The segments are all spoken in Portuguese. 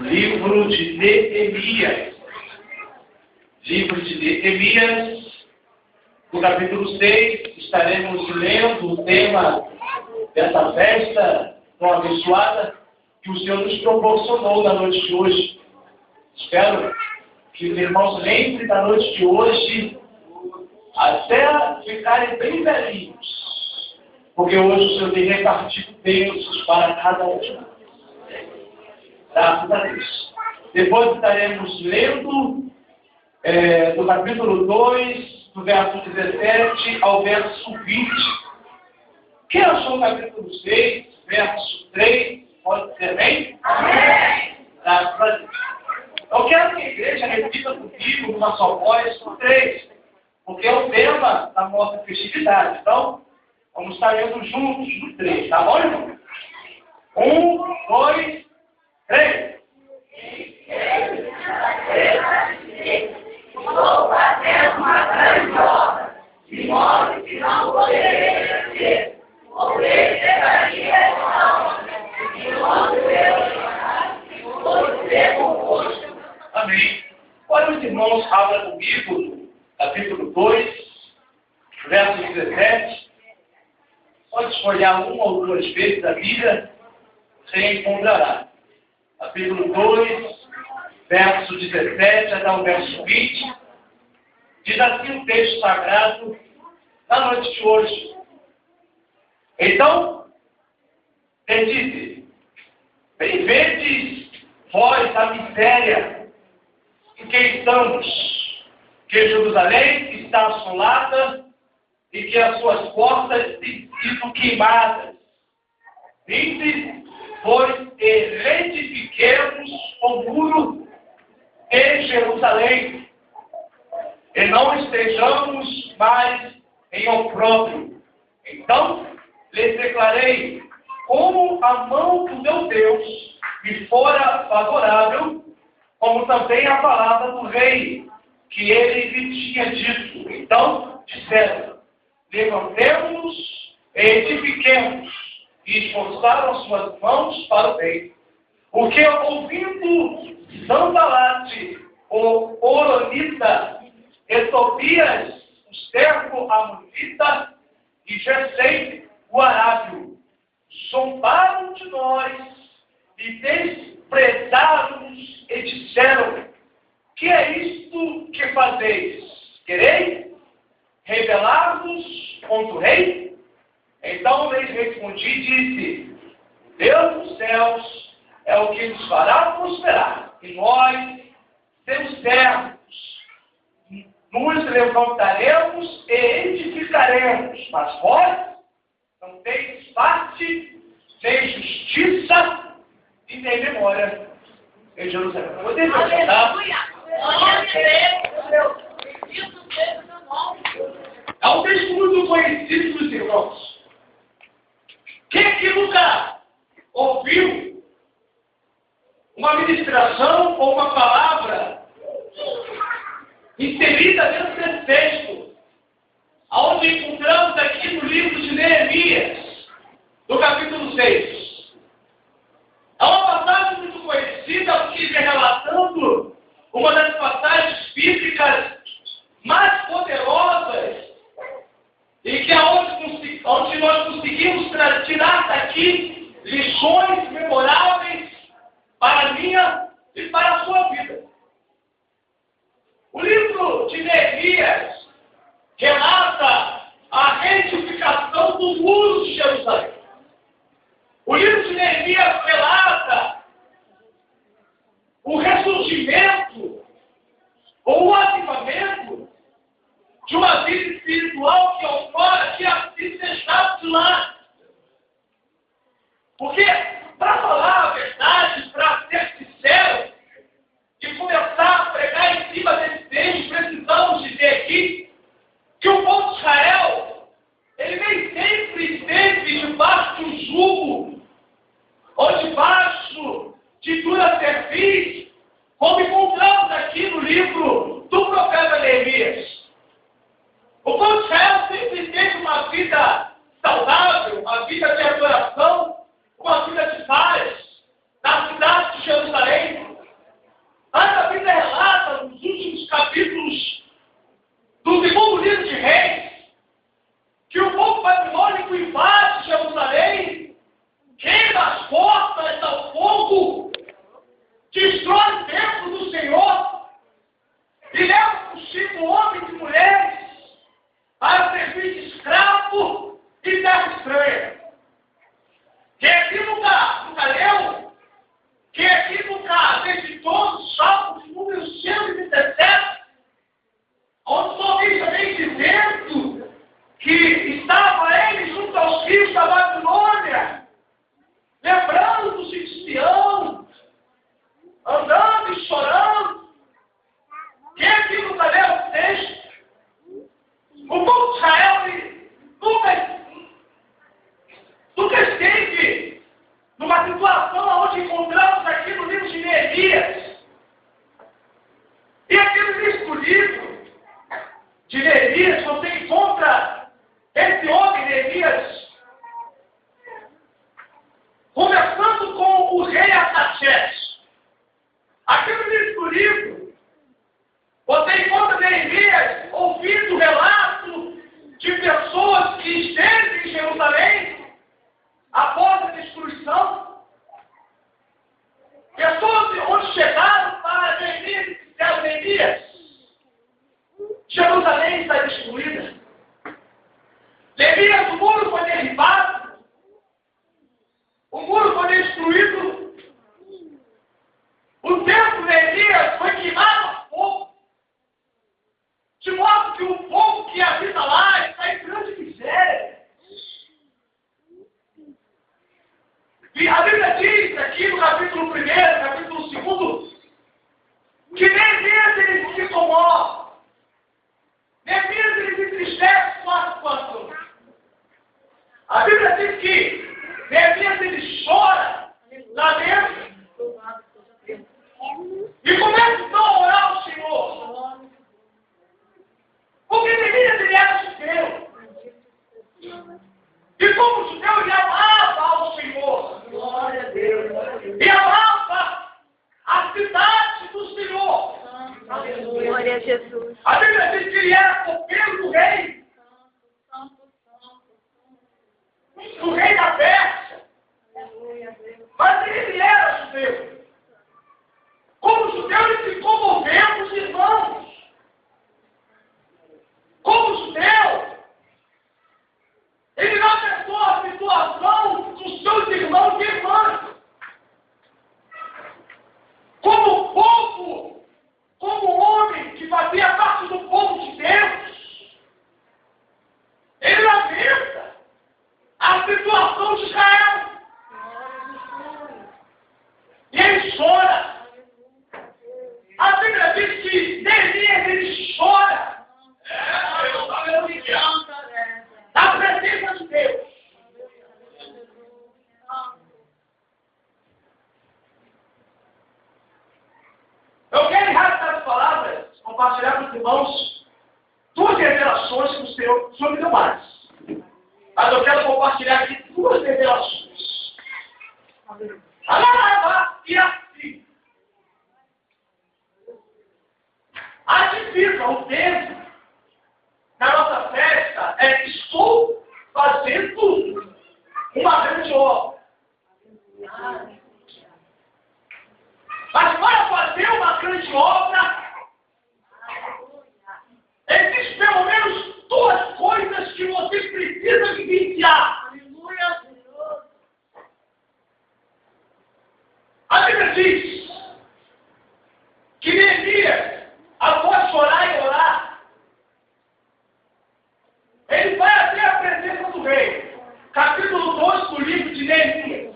Livro de Neemias. Livro de Neemias, no capítulo 6, estaremos lendo o tema dessa festa tão abençoada que o Senhor nos proporcionou na noite de hoje. Espero que os irmãos lembrem da noite de hoje até ficarem bem velhinhos, porque hoje o Senhor tem repartido bênçãos para cada um de nós. Graças a Deus. Depois estaremos lendo do capítulo 2, do verso 17 ao verso 20. Quem achou o capítulo 6, verso 3, pode dizer bem? Amém! Graças a Deus. Eu quero que a igreja repita comigo, numa só voz, o 3, porque é o tema da nossa festividade. Então, vamos estar lendo juntos no 3, tá bom, irmão? 1, 2, 3. Estou fazendo uma grande obra, de modo que não poderei descer. Poderei chegaria essa obra, de modo eu ser composto. Amém. Olha, os irmãos, abram comigo, capítulo 2, verso 17. Pode olhar uma ou duas vezes a Bíblia, você encontrará. Capítulo 2, verso 17 até o verso 20. Diz assim o texto sagrado na noite de hoje. Então, ele disse: bem vedes vós a miséria em que estamos, que Jerusalém está assolada e que as suas portas têm sido queimadas. Vinde, pois, e reedifiquemos o muro em Jerusalém, e não estejamos mais em opróbrio. Então lhes declarei como a mão do meu Deus me fora favorável, como também a palavra do rei, que ele lhe tinha dito. Então disseram: levantemo-nos e edifiquemos, e esforçaram suas mãos para o bem. Porque ouvindo Sanbalate, o Horonita, e Tobias, o servo amonita, e Gesem, o arábio, zombaram de nós e desprezaram-nos e disseram: que é isto que fazeis? Quereis rebelar-vos contra o rei? Então lhes respondi e disse: Deus dos céus é o que nos fará prosperar, e nós, seus servos, nos levantaremos e edificaremos, mas vós não teis parte, nem justiça e nem memória em Jerusalém. Podemos cantar? É um texto muito conhecido dos irmãos. Quem aqui nunca ouviu uma ministração ou uma palavra inserida dentro desse texto, onde encontramos aqui no livro de Neemias, no capítulo 6. É uma passagem muito conhecida, porque vem relatando uma das passagens bíblicas mais poderosas e que é onde nós conseguimos tirar daqui lições memoráveis para a minha e para a sua vida. O livro de Neemias relata a reedificação do muro de Jerusalém. O livro de Neemias relata o ressurgimento ou o avivamento de uma vida espiritual que outrora tinha sido deixada de lado. Porque, para falar a verdade, para ser sincero, e começar a pregar em cima desse texto, precisamos dizer aqui que o povo de Israel, ele nem sempre esteve debaixo de um jugo, ou debaixo de dura cerviz, como encontramos aqui no livro do profeta Neemias. O povo de Israel sempre teve uma vida saudável, uma vida de adoração, uma vida de paz, na cidade de Jerusalém. Neemias. E aqui no mesmo livro de Neemias, você encontra esse homem, Neemias, começando com o rei Artaxerxes. Aqui no mesmo livro, você encontra Neemias ouvindo relato de pessoas que esteve em Jerusalém após a destruição. Pessoas onde chegaram para Neemias e disseram: Neemias, Jerusalém está destruída. Neemias, o muro foi derribado. O muro foi destruído. O templo de Neemias foi queimado a fogo. De modo que o povo que habita lá está em grande miséria. E a Bíblia diz aqui no capítulo 1, capítulo 2, que Neemias ele se comove. Neemias ele se entristece com a situação. A Bíblia diz que Neemias ele chora lá dentro e começa então a orar ao Senhor. Porque Neemias ele era judeu. E como judeu ele amava ao Senhor. Glória a Deus. E amava a cidade do Senhor. Glória a Jesus. A Bíblia diz que ele era copeiro do rei. Do rei da Pérsia. Mas ele era judeu. Como judeu, ele se comoveu com os irmãos. Como judeu, ele não pensou a situação dos seus irmãos e irmãs. Como povo, como homem que fazia parte do povo de Deus, ele lamenta a situação de Israel. E ele chora. A Bíblia diz que Neemias ele chora. Na presença de Deus. Eu quero, em essas palavras, compartilhar com os irmãos duas revelações que o Senhor me deu mais. Mas eu quero compartilhar aqui duas revelações. E assim. A divisa, o tempo na nossa festa é: estou fazendo uma grande obra. Mas para fazer uma grande obra, existem pelo menos duas coisas que você precisa vivenciar. A Bíblia diz que Neemias, após chorar e orar, ele vai até a presença do rei. Capítulo 2 do livro de Neemias.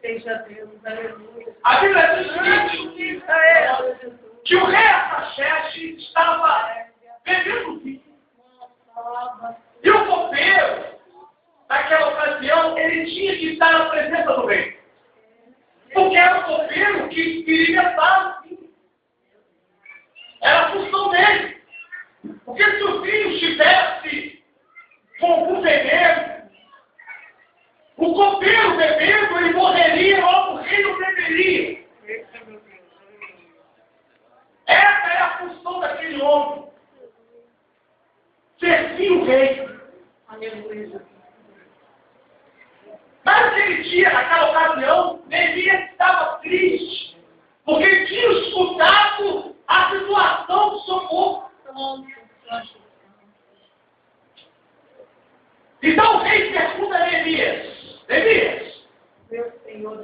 Seja Deus, aleluia. A Bíblia diz o seguinte: que o rei Artaxerxes estava bebendo vinho. E o copeiro, naquela ocasião, ele tinha que estar na presença do rei. Porque era o copeiro que experimentava o vinho. Era a função dele. Porque se o vinho estivesse com algum veneno, o copeiro bebendo, ele morreria, logo o rei não beberia. Essa é a função daquele homem. Servir o rei. Aleluia. Naquele dia, naquela ocasião, Neemias estava triste, porque tinha escutado a situação do seu povo. Então o rei pergunta a Neemias: Neemias,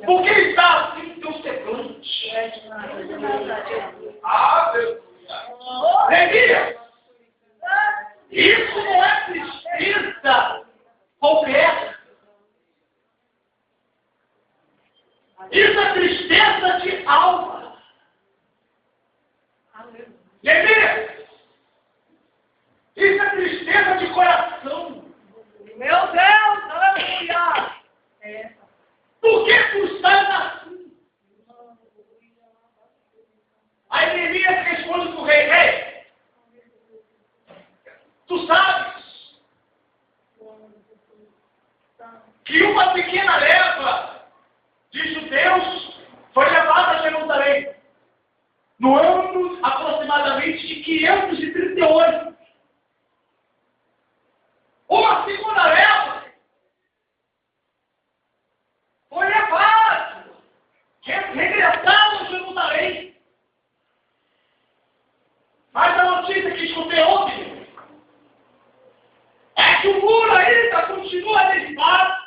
por que está assim teu semblante? Neemias, isso não é tristeza qualquer. Isso é tristeza de alma. Neemias, isso é tristeza de coração. Meu Deus, aleluia. Por que tu estás assim? Neemias responde para o rei: rei, tu sabes que uma pequena leva de judeus foi levada a Jerusalém no ano aproximadamente de 538. Uma segunda leva foi levada, regressada a Jerusalém. Mas a notícia que escutei ontem é que o muro ainda continua derribado,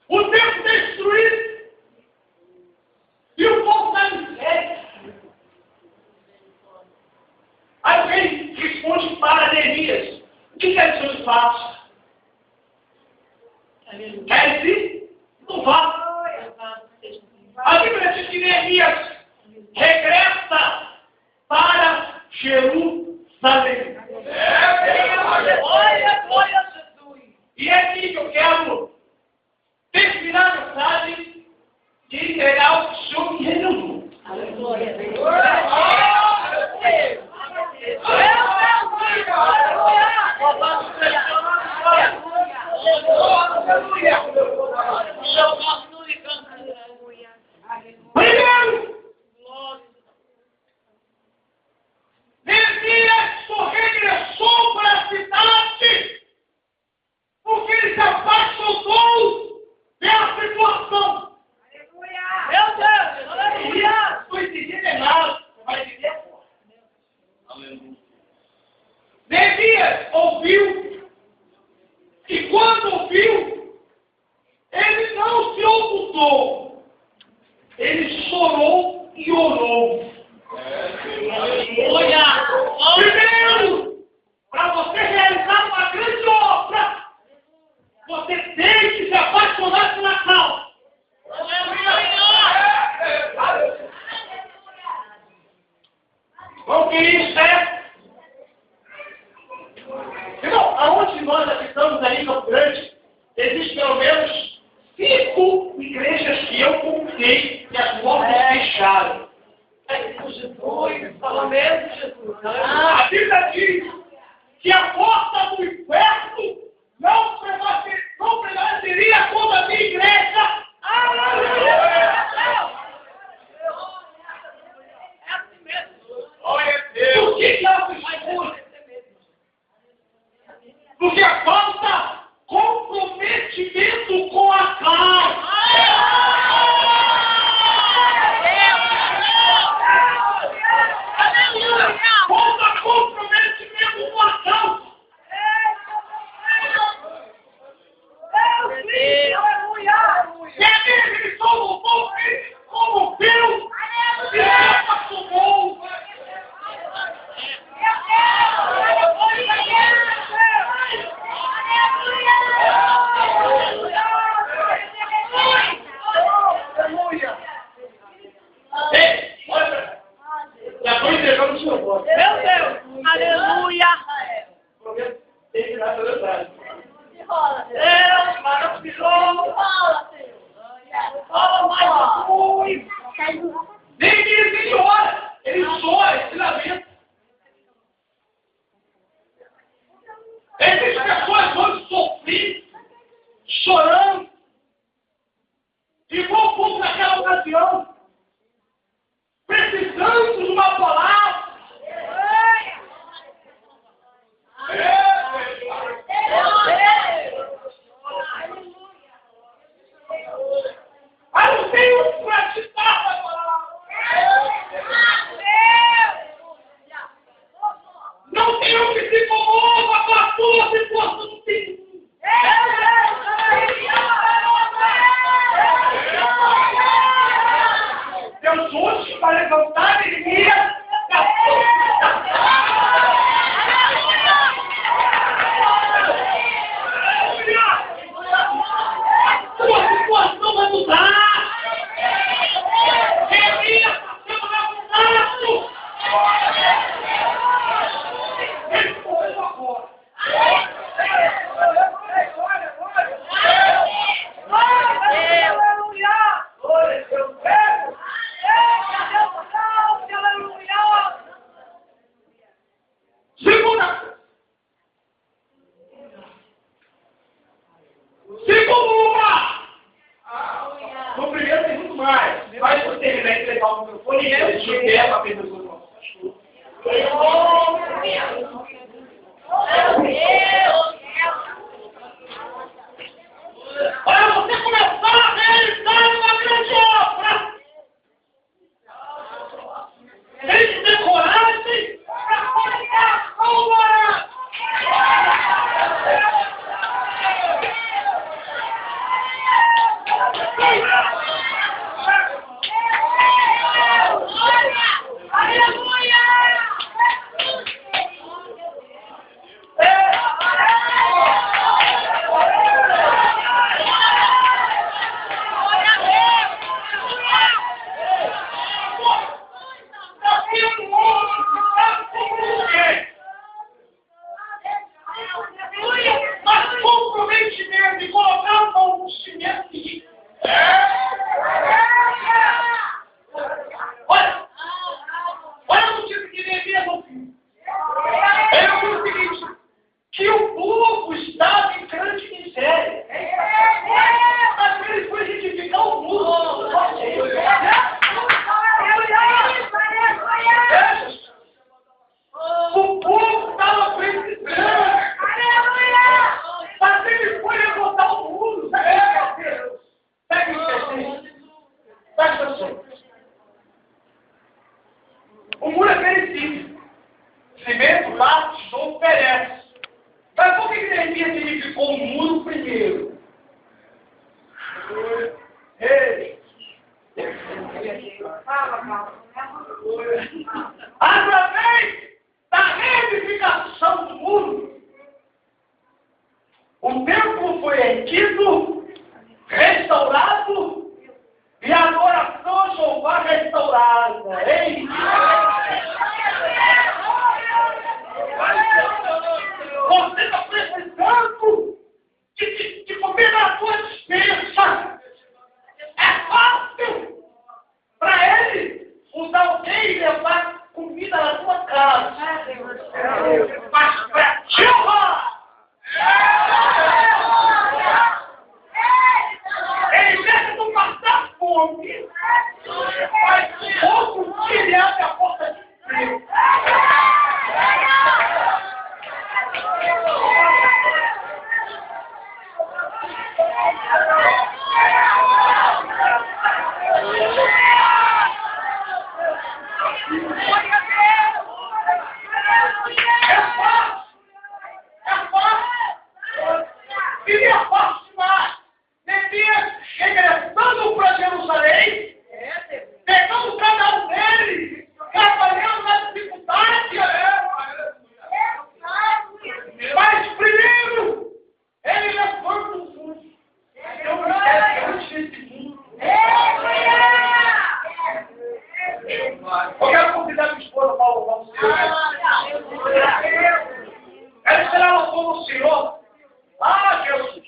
o templo destruído, e o povo está em miséria. Aí o rei responde para Neemias: o que quer que eu faça? Quer ir? Não vá. A Bíblia diz que Neemias regressa para Jerusalém. Glória a Jesus. E é aqui que eu quero terminar a mensagem de entregar o que o Senhor me revelou. Glória a Deus. Primeiro, Neemias só regressou para a cidade porque ele se apaixonou pela situação. Meu Deus, aleluia! Estou entendendo errado, vai entender agora. Neemias ouviu, e quando ouviu, ele não se ocultou, ele chorou e orou. Primeiro, para você realizar uma grande obra, você tem que se apaixonar pela causa. Vamos que isso é? Irmão, aonde nós habitamos ali em Campo Grande, existem pelo menos 5 igrejas que eu contei que as portas fecharam. Jesus, pelo menos Jesus. A Bíblia diz que a porta do inferno não prevaleceria contra a minha igreja. É assim mesmo. Glória a Deus. Por que ela fechou? Porque falta comprometimento com a causa. Falta comprometimento com a causa. Ele só voltou como Deus e se acostumou. Ei, olha, já estou entregando o seu voto. Meu Deus, aleluia. Tem que dar toda a verdade. Deus, maravilhoso. Fala mais muito. Nem ele ora, ele chora, ele se lamenta. Existem pessoas hoje sofrendo, chorando, igual o povo naquela ocasião, precisando de uma palavra. Mas não tenho para te dar a palavra. Não tenho que se comova com a tua situação. Não tem. Deus hoje vai levantar a Neemias da tua situação vai mudar. Neemias está sendo levantado. Ele morreu agora. Glória a Deus. pegar o microfone e ele tiver para ver o nosso pastor. Olha, você começou a realizar uma grande obra. Tem que ter coragem para colocar a rua. Mas comprometimento de colocar a mão no cimento e olha o tipo de Neemias no fim. Ele ouviu o seguinte, que o povo estava em grande miséria. Mas ele foi edificar o muro. O povo estava precisando. Mas ele foi levantar o muro. Pega o presente. Presta atenção. O muro é perecível. Cimento, lápis, tijolo, perece. Mas por que Neemias edificou o muro primeiro? Ei! Através da reedificação do muro, o templo foi erguido, restaurado e a adoração a Jeová restaurada. Ei! Você está precisando de comer na sua despensa. É fácil para ele usar alguém e levar comida na sua casa. Mas para Jeová, em vez de não passar fome, mas pouco dia ele abre a porta de Deus. Seria fácil demais. Neemias regressando para Jerusalém, pegando cada um deles, trabalhando na dificuldade. Mas primeiro, ele levanta o mundo. Eu quero desse mundo. Eu quero convidar minha esposa para louvar o Senhor. Ela será louvando o Senhor. Ah, Jesus!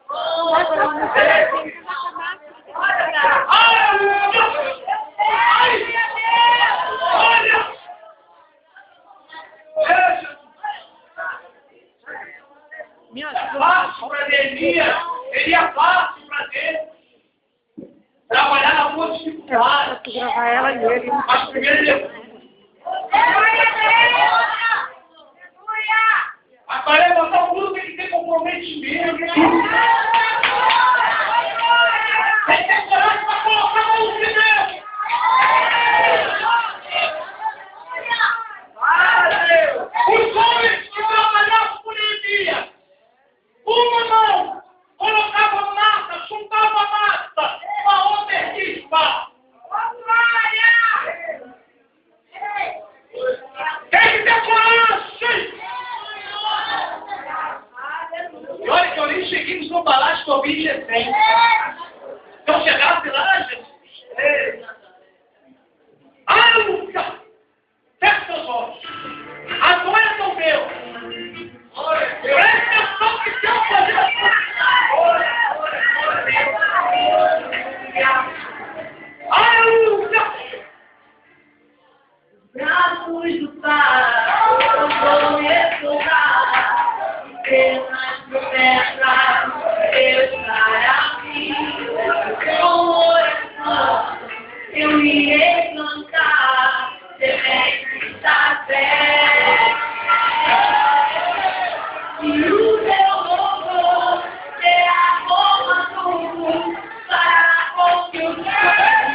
Olha! É fácil para Neemias, seria fácil para Deus trabalhar na sua dificuldade. Gravar ela e ele. Mas primeiro ele mas para levantar o muro tem que ter comprometimento. Tem que ter coragem para colocar a mão no cimento. Os homens que trabalhavam com Neemias, uma mão colocava massa, juntava massa, a outra erguia espaço. Tem que ter coragem. E olha que eu nem cheguei nos embalagens que eu vi em Gesem. Se eu chegasse lá, Jesus. Aleluia! Feche seus olhos. Adoece o meu. Preste atenção que Deus fazer a aleluia! Braços do Pai, eu vou estourar, penas promessas, Deus para mim. irei cantar semente da fé. E o teu louvor será comando para a confusão.